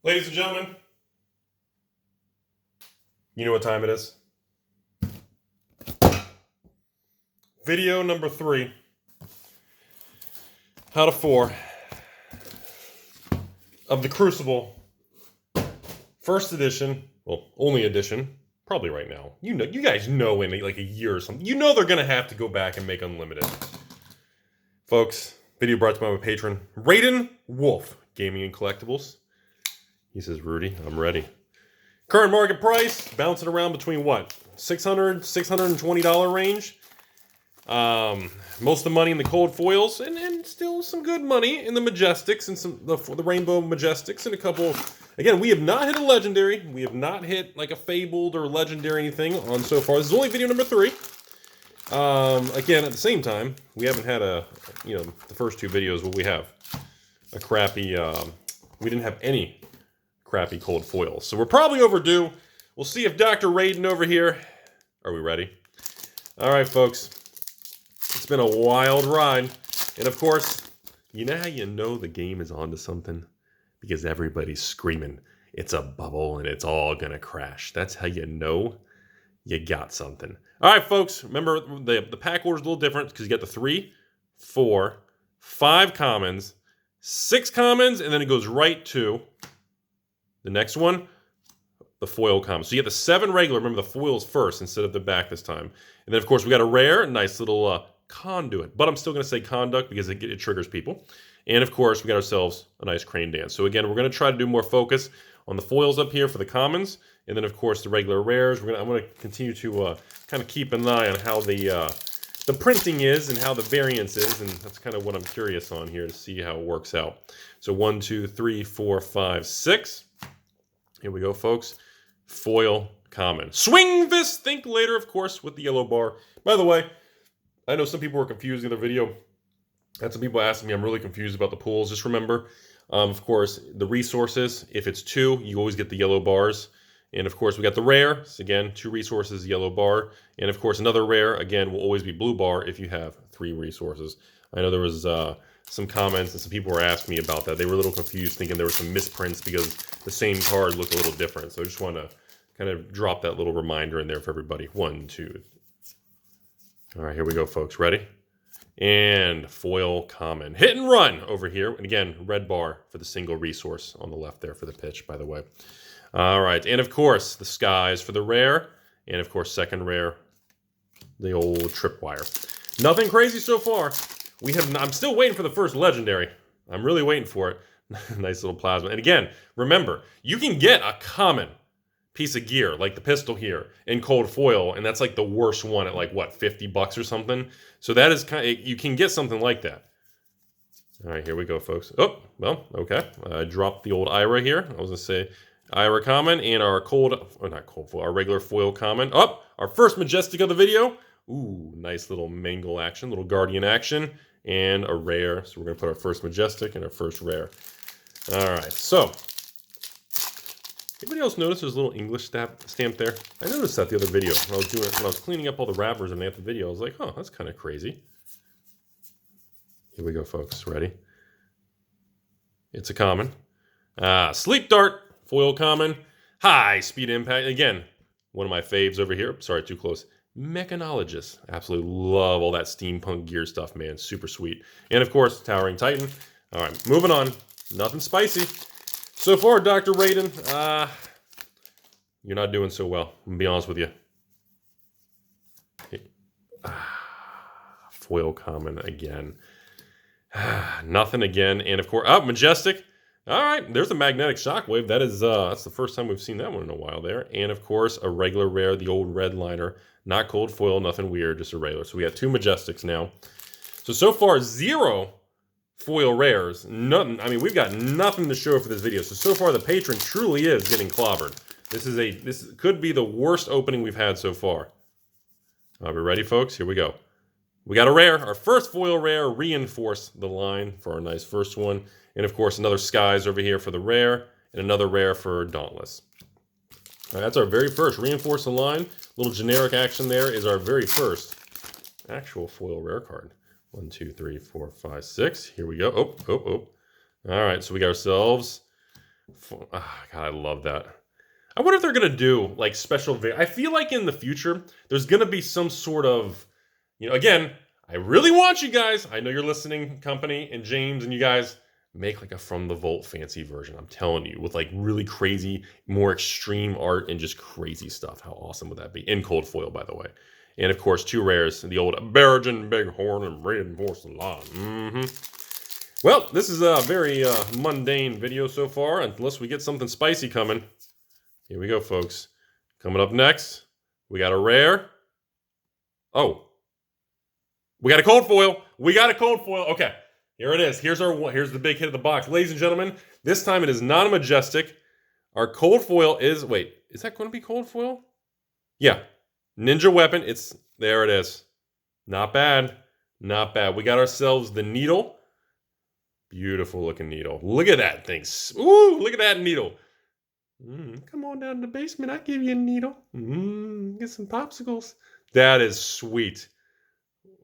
Ladies and gentlemen, you know what time it is. Video number 3 out of 4 of the Crucible first edition, well, only edition, probably right now. You guys know in like a year or something, you know they're gonna have to go back and make unlimited. Folks, video brought to you by my patron, Raiden Wolf Gaming and Collectibles. He says, Rudy, I'm ready. Current market price, bouncing around between what? $600, $620 range. Most of the money in the cold foils, and still some good money in the majestics and some the rainbow majestics and a couple. Again, we have not hit a legendary. We have not hit like a fabled or legendary anything on so far. This is only video number 3. Again, at the same time, we haven't had the first 2 videos. What we have, a crappy. We didn't have any crappy cold foils, so we're probably overdue. We'll see if Dr. Raiden over here. Are we ready? All right, folks. It's been a wild ride. And of course, you know how you know the game is onto something? Because everybody's screaming, it's a bubble and it's all gonna crash. That's how you know you got something. All right, folks, remember the pack order is a little different because you got the 3, 4, 5 commons, 6 commons, and then it goes right to the next one, the foil common. So you get the 7 regular. Remember, the foil's first instead of the back this time. And then, of course, we got a rare, nice little conduit. But I'm still going to say conduct because it triggers people. And, of course, we got ourselves a nice crane dance. So, again, we're going to try to do more focus on the foils up here for the commons. And then, of course, the regular rares. I'm going to continue to kind of keep an eye on how the printing is and how the variance is. And that's kind of what I'm curious on here to see how it works out. So 1, 2, 3, 4, 5, 6. Here we go, folks. Foil common. Swing this! Think later, of course, with the yellow bar. By the way, I know some people were confused in the video. I had some people asking me, I'm really confused about the pools. Just remember, of course, the resources. If it's 2, you always get the yellow bars. And, of course, we got the rare. So, again, 2 resources, yellow bar. And, of course, another rare, again, will always be blue bar if you have 3 resources. I know there was some comments and some people were asking me about that. They were a little confused, thinking there were some misprints because the same card looked a little different. So I just want to kind of drop that little reminder in there for everybody. 1, 2. All right, here we go, folks. Ready? And foil common. Hit and run over here. And again, red bar for the single resource on the left there for the pitch, by the way. All right, and of course, the skies for the rare. And of course, second rare, the old tripwire. Nothing crazy so far. I'm still waiting for the first legendary. I'm really waiting for it. Nice little plasma. And again, remember, you can get a common piece of gear, like the pistol here, in cold foil, and that's like the worst one at like, what, $50 or something? So that is kind of, you can get something like that. All right, here we go, folks. Oh, well, okay. I dropped the old Ira here. I was going to say Ira common and our our regular foil common. Oh, our first majestic of the video. Ooh, nice little mangle action, little guardian action. And a rare. So we're going to put our first majestic and our first rare. All right. So, anybody else notice there's a little English stamp there? I noticed that the other video when I was cleaning up all the wrappers and at the video. I was like, oh, that's kind of crazy. Here we go, folks. Ready? It's a common. Sleep Dart, foil common. High speed impact. Again, one of my faves over here. Sorry, too close. Mechanologist. Absolutely love all that steampunk gear stuff, man. Super sweet. And of course, Towering Titan. All right, moving on. Nothing spicy. So far, Dr. Raiden, you're not doing so well. I'm going to be honest with you. Foil common again. Nothing again. And of course, Majestic. All right, there's a magnetic shockwave. That is, that's the first time we've seen that one in a while there. And of course, a regular rare, the old red liner. Not cold foil, nothing weird, just a regular. So we got 2 majestics now. So far, 0 foil rares. Nothing. I mean, we've got nothing to show for this video. So far, the patron truly is getting clobbered. This could be the worst opening we've had so far. Are we ready, folks? Here we go. We got a rare. Our first foil rare. Reinforce the line for our nice first one. And of course, another skies over here for the rare. And another rare for Dauntless. All right, that's our very first. Reinforce the line. Little generic action there is our very first actual foil rare card. 1, 2, 3, 4, 5, 6. Here we go. Oh. All right, so we got ourselves God, I love that. I wonder if they're going to do, like, special... I feel like in the future, there's going to be some sort of... You know, again, I really want you guys... I know you're listening, company, and James, and you guys... Make, like, a From the Vault fancy version. I'm telling you. With, like, really crazy, more extreme art and just crazy stuff. How awesome would that be? In cold foil, by the way. And, of course, 2 rares. The old Bergen, Bighorn, and Red Porcelain. Well, this is a very mundane video so far, unless we get something spicy coming. Here we go, folks. Coming up next, we got a rare. Oh. We got a cold foil. We got a cold foil. Okay, here it is. Here's the big hit of the box. Ladies and gentlemen, this time it is not a majestic. Our cold foil is, wait, is that going to be cold foil? Yeah. Ninja weapon. There it is. Not bad. Not bad. We got ourselves the needle. Beautiful looking needle. Look at that thing. Ooh, look at that needle. Come on down to the basement. I'll give you a needle. Get some popsicles. That is sweet.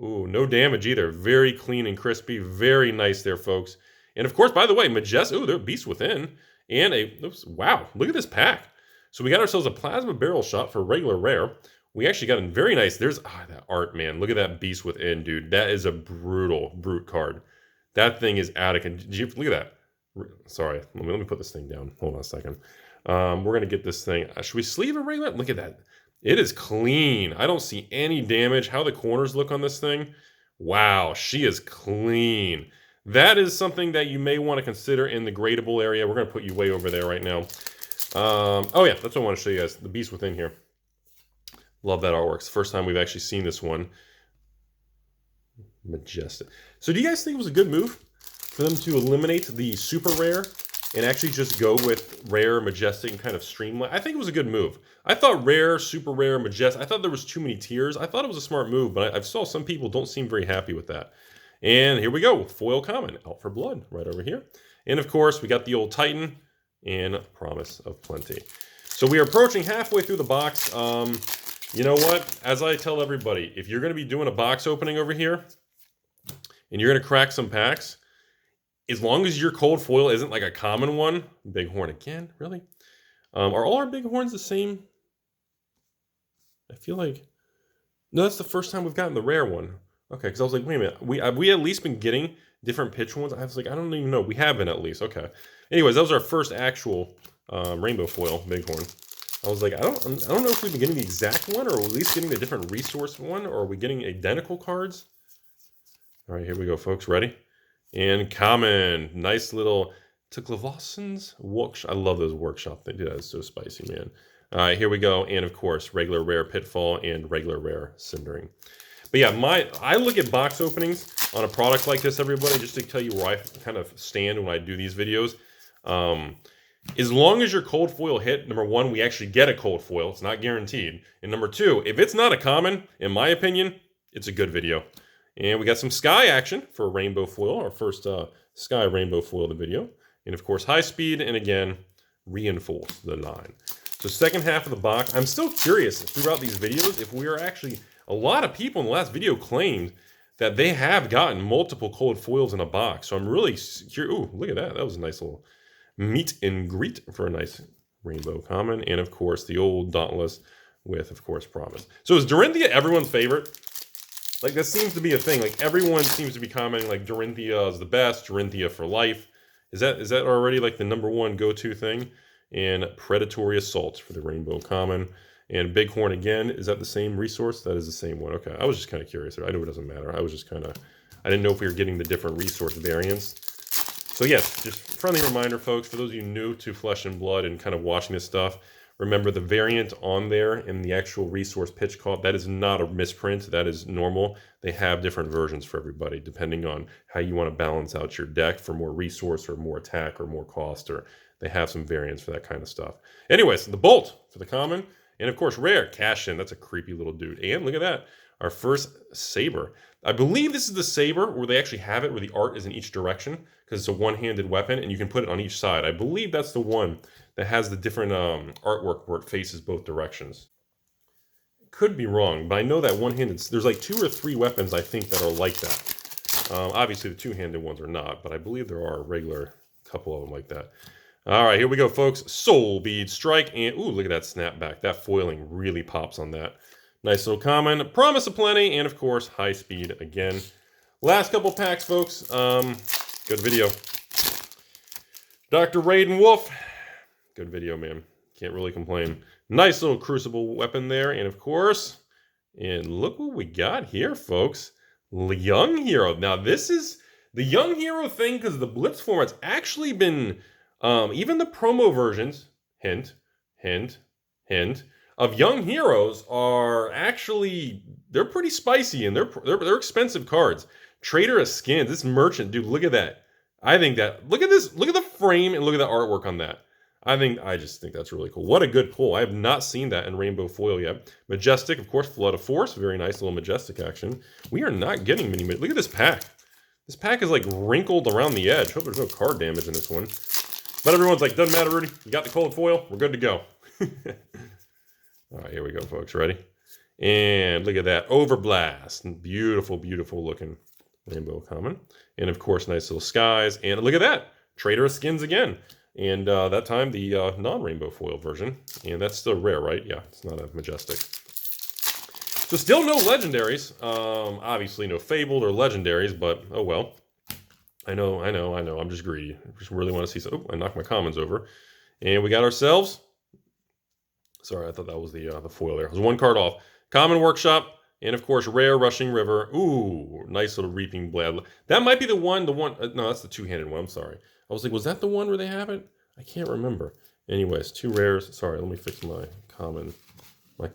Ooh, no damage either. Very clean and crispy. Very nice there, folks. And of course, by the way, Majestic. Ooh, they're Beast Within. And wow, look at this pack. So we got ourselves a Plasma Barrel Shot for regular rare. We actually got a very nice. There's that art, man. Look at that Beast Within, dude. That is a brute card. That thing is out of control. Look at that. Sorry, let me put this thing down. Hold on a second. We're going to get this thing. Should we sleeve it regular? Look at that. It is clean. I don't see any damage. How the corners look on this thing. Wow, she is clean. That is something that you may want to consider in the gradable area. We're going to put you way over there right now. Oh yeah, that's what I want to show you guys. The Beast Within here. Love that artwork. It's the first time we've actually seen this one. Majestic. So do you guys think it was a good move for them to eliminate the super rare and actually just go with rare, majestic, and kind of streamline? I think it was a good move. I thought rare, super rare, majestic, I thought there was too many tiers. I thought it was a smart move, but I saw some people don't seem very happy with that. And here we go, foil common, Out for Blood, right over here. And of course, we got the old Titan and Promise of Plenty. So we are approaching halfway through the box. You know what? As I tell everybody, if you're going to be doing a box opening over here, and you're going to crack some packs, as long as your cold foil isn't like a common one. Bighorn again, really? Are all our Bighorns the same? I feel like... No, that's the first time we've gotten the rare one. Okay, because I was like, wait a minute. Have we at least been getting different pitch ones? I was like, I don't even know. We have been at least. Okay. Anyways, that was our first actual rainbow foil Bighorn. I was like, I don't know if we've been getting the exact one, or at least getting the different resource one, or are we getting identical cards? All right, here we go, folks. Ready? And common. Nice little Tuklavossen's workshop. I love those workshop things. That is so spicy, man. All right, here we go. And, of course, regular rare Pitfall and regular rare Cindering. But, yeah, I look at box openings on a product like this, everybody, just to tell you where I kind of stand when I do these videos. As long as your cold foil hit, number one, we actually get a cold foil. It's not guaranteed. And number two, if it's not a common, in my opinion, it's a good video. And we got some sky action for a rainbow foil, our first sky rainbow foil of the video. And of course, high speed, and again, reinforce the line. So second half of the box, I'm still curious throughout these videos if we are actually, a lot of people in the last video claimed that they have gotten multiple cold foils in a box. So I'm really curious. Ooh, look at that. That was a nice little meet and greet for a nice rainbow common. And of course, the old Dauntless with, of course, Promise. So is Dorinthia everyone's favorite? Like, that seems to be a thing. Like, everyone seems to be commenting, like, Dorinthia is the best, Dorinthia for life. Is that already, like, the #1 go-to thing? And Predatory Assault for the Rainbow Common. And Bighorn again, is that the same resource? That is the same one. Okay, I was just kind of curious. I know it doesn't matter. I was just kind of... I didn't know if we were getting the different resource variants. So, yes, just friendly reminder, folks, for those of you new to Flesh and Blood and kind of watching this stuff, remember, the variant on there in the actual resource pitch call, that is not a misprint. That is normal. They have different versions for everybody, depending on how you want to balance out your deck for more resource or more attack or more cost, or they have some variants for that kind of stuff. Anyways, the Bolt for the common, and of course, rare, Cash In. That's a creepy little dude. And look at that, our first Saber. I believe this is the Saber where they actually have it, where the art is in each direction, because it's a one-handed weapon, and you can put it on each side. I believe that's the one that has the different artwork where it faces both directions. Could be wrong, but I know that one-handed... There's like 2 or 3 weapons, I think, that are like that. Obviously, the two-handed ones are not, but I believe there are a regular couple of them like that. All right, here we go, folks. Soul Bead Strike, and ooh, look at that snapback. That foiling really pops on that. Nice little common. Promise of Plenty, and of course, High Speed again. Last couple packs, folks. Good video. Dr. Raiden Wolf. Good video, man. Can't really complain. Nice little Crucible weapon there, and of course, and look what we got here, folks. Young Hero. Now, this is the Young Hero thing because the Blitz format's actually been, even the promo versions, hint, hint, hint, of Young Heroes are actually, they're pretty spicy and they're expensive cards. Trader of Skins, this merchant, dude, look at that. I think that, look at this, look at the frame and look at the artwork on that. I just think that's really cool. What a good pull. I have not seen that in Rainbow Foil yet. Majestic, of course, Flood of Force. Very nice little Majestic action. We are not getting many. Look at this pack. This pack is like wrinkled around the edge. Hope there's no card damage in this one. But everyone's like, doesn't matter, Rudy. You got the cold foil. We're good to go. All right, here we go, folks. Ready? And look at that. Overblast. Beautiful, beautiful looking Rainbow Common. And of course, nice little skies. And look at that. Trader of Skins again. And that time, the non-rainbow foil version. And that's still rare, right? Yeah, it's not a Majestic. So still no legendaries. Obviously no Fabled or legendaries, but oh well. I know. I'm just greedy. I just really want to see some. Oh, I knocked my commons over. And we got ourselves. Sorry, I thought that was the foil there. It was one card off. Common Workshop. And of course, rare Rushing River. Ooh, nice little Reaping Blade. That might be the one. No, that's the two-handed one. I'm sorry. I was like, was that the one where they have it? I can't remember. Anyways, two rares. Sorry, let me fix my common.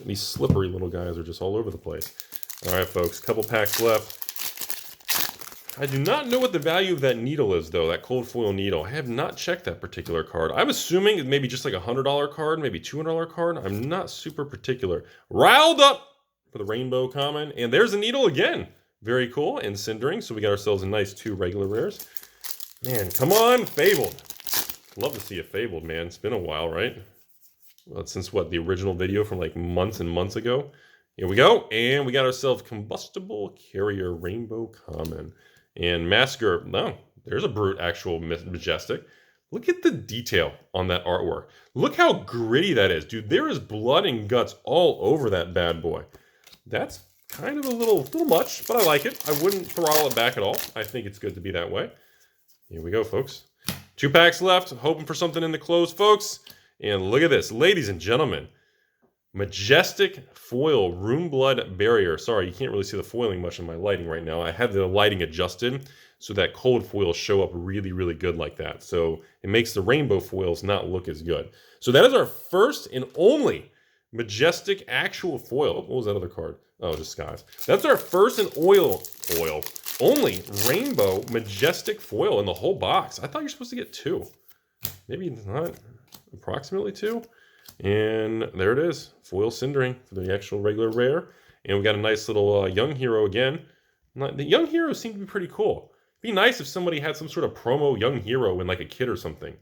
These slippery little guys are just all over the place. All right, folks, couple packs left. I do not know what the value of that needle is, though, that cold foil needle. I have not checked that particular card. I'm assuming it may be just like a $100 card, maybe $200 card. I'm not super particular. Riled up for the Rainbow Common. And there's a needle again. Very cool. And Cindering. So we got ourselves a nice 2 regular rares. Man, come on, Fabled. Love to see a Fabled, man. It's been a while, right? Well, since what, the original video from like months and months ago. Here we go. And we got ourselves Combustible Carrier Rainbow Common. And Massacre. No, there's a Brute actual Majestic. Look at the detail on that artwork. Look how gritty that is. Dude, there is blood and guts all over that bad boy. That's kind of a little much, but I like it. I wouldn't throttle it back at all. I think it's good to be that way. Here we go, folks. 2 packs left. Hoping for something in the close, folks. And look at this. Ladies and gentlemen. Majestic Foil Room Blood Barrier. Sorry, you can't really see the foiling much in my lighting right now. I had the lighting adjusted so that cold foils show up really, really good like that. So it makes the rainbow foils not look as good. So that is our first and only Majestic actual foil. What was that other card? Oh, just skies. That's our first and only rainbow Majestic foil in the whole box. I thought you're supposed to get 2. Maybe not. Approximately 2. And there it is. Foil Cindering for the actual regular rare. And we got a nice little Young Hero again. The Young Heroes seem to be pretty cool. It'd be nice if somebody had some sort of promo Young Hero in like a kit or something.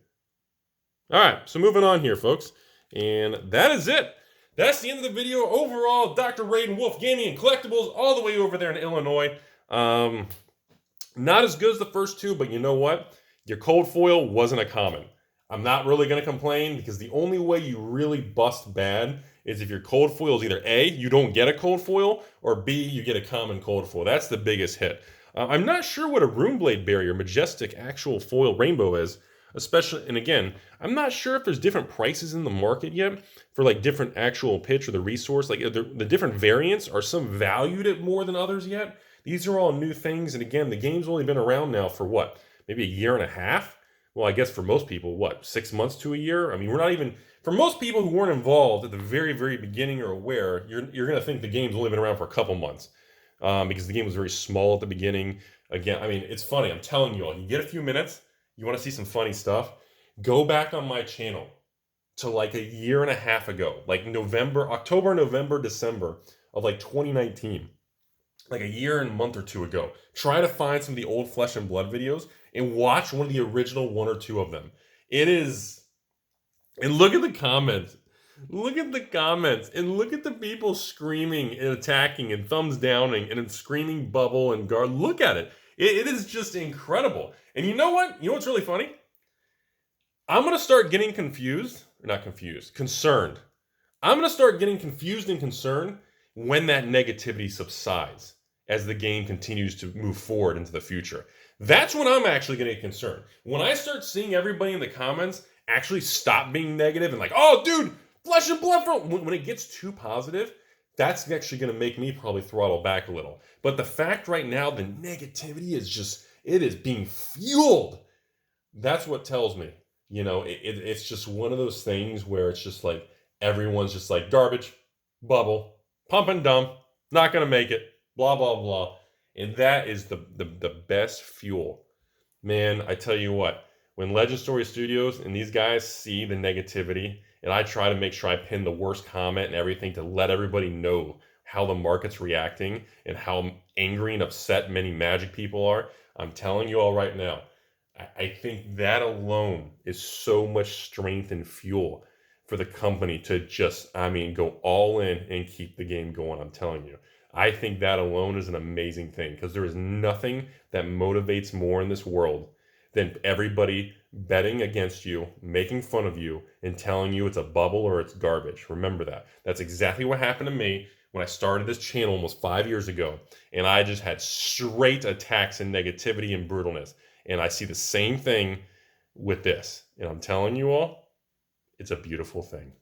Alright, so moving on here, folks. And that is it. That's the end of the video. Overall, Dr. Raiden Wolf Gaming and Collectibles all the way over there in Illinois. Not as good as the first 2, but you know what? Your cold foil wasn't a common. I'm not really going to complain because the only way you really bust bad is if your cold foil is either A, you don't get a cold foil, or B, you get a common cold foil. That's the biggest hit. I'm not sure what a Rune Blade Barrier Majestic actual foil rainbow is, especially, and again, I'm not sure if there's different prices in the market yet for like different actual pitch or the resource. Like the different variants, are some valued at more than others yet? These are all new things, and again, the game's only been around now for what? Maybe a year and a half? Well, I guess for most people, what, 6 months to a year? I mean, we're not even, for most people who weren't involved at the very, very beginning or aware, you're going to think the game's only been around for a couple months because the game was very small at the beginning. Again, I mean, it's funny. I'm telling you all, you get a few minutes, you want to see some funny stuff, go back on my channel to like a year and a half ago, like October, November, December of like 2019, like a year and a month or 2 ago. Try to find some of the old Flesh and Blood videos and watch one of the original 1 or 2 of them. It is, and look at the comments. Look at the comments, and look at the people screaming and attacking and thumbs downing and screaming bubble and guard. Look at it. It is just incredible. And you know what? You know what's really funny? I'm going to start getting confused, or not confused, concerned. I'm going to start getting confused and concerned when that negativity subsides as the game continues to move forward into the future. That's when I'm actually going to get concerned. When I start seeing everybody in the comments actually stop being negative and like, oh, dude, flesh and blood. When it gets too positive, that's actually going to make me probably throttle back a little. But the fact right now, the negativity is just, it is being fueled. That's what tells me, it's just one of those things where it's just like, everyone's just like garbage, bubble, pump and dump, not going to make it, blah, blah, blah. And that is the best fuel. Man, I tell you what, when Legend Story Studios and these guys see the negativity, and I try to make sure I pin the worst comment and everything to let everybody know how the market's reacting and how angry and upset many Magic people are, I'm telling you all right now, I think that alone is so much strength and fuel for the company to just, go all in and keep the game going. I'm telling you. I think that alone is an amazing thing because there is nothing that motivates more in this world than everybody betting against you, making fun of you, and telling you it's a bubble or it's garbage. Remember that. That's exactly what happened to me when I started this channel almost 5 years ago. And I just had straight attacks and negativity and brutalness. And I see the same thing with this. And I'm telling you all, it's a beautiful thing.